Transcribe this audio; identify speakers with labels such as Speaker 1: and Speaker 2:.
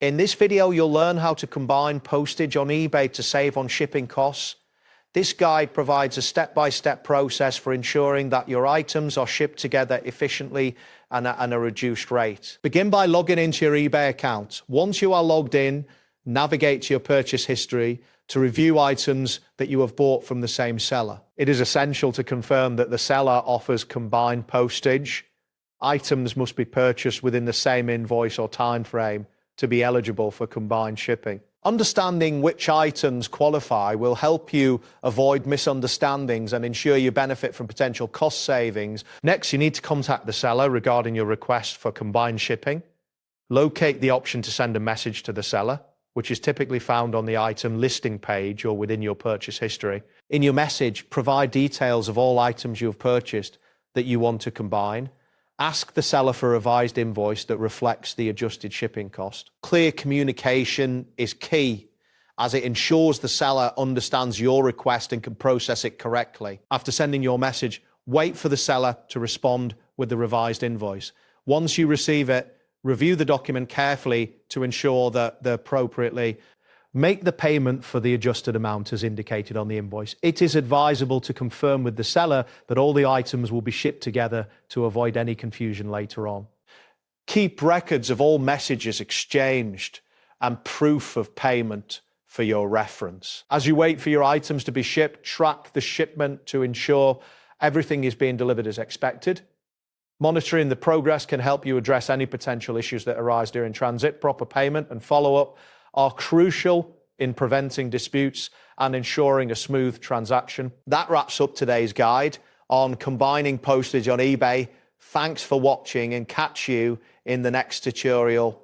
Speaker 1: In this video, you'll learn how to combine postage on eBay to save on shipping costs. This guide provides a step-by-step process for ensuring that your items are shipped together efficiently and at a reduced rate. Begin by logging into your eBay account. Once you are logged in, navigate to your purchase history to review items that you have bought from the same seller. It is essential to confirm that the seller offers combined postage. Items must be purchased within the same invoice or time frame to be eligible for combined shipping. Understanding which items qualify will help you avoid misunderstandings and ensure you benefit from potential cost savings. Next, you need to contact the seller regarding your request for combined shipping. Locate the option to send a message to the seller, which is typically found on the item listing page or within your purchase history. In your message, provide details of all items you have purchased that you want to combine. Ask the seller for a revised invoice that reflects the adjusted shipping cost. Clear communication is key as it ensures the seller understands your request and can process it correctly. After sending your message, wait for the seller to respond with the revised invoice. Once you receive it, review the document carefully to ensure that they appropriately make the payment for the adjusted amount as indicated on the invoice. It is advisable to confirm with the seller that all the items will be shipped together to avoid any confusion later on. Keep records of all messages exchanged and proof of payment for your reference. As you wait for your items to be shipped, track the shipment to ensure everything is being delivered as expected. Monitoring the progress can help you address any potential issues that arise during transit. Proper payment and follow-up are crucial in preventing disputes and ensuring a smooth transaction. That wraps up today's guide on combining postage on eBay. Thanks for watching and catch you in the next tutorial.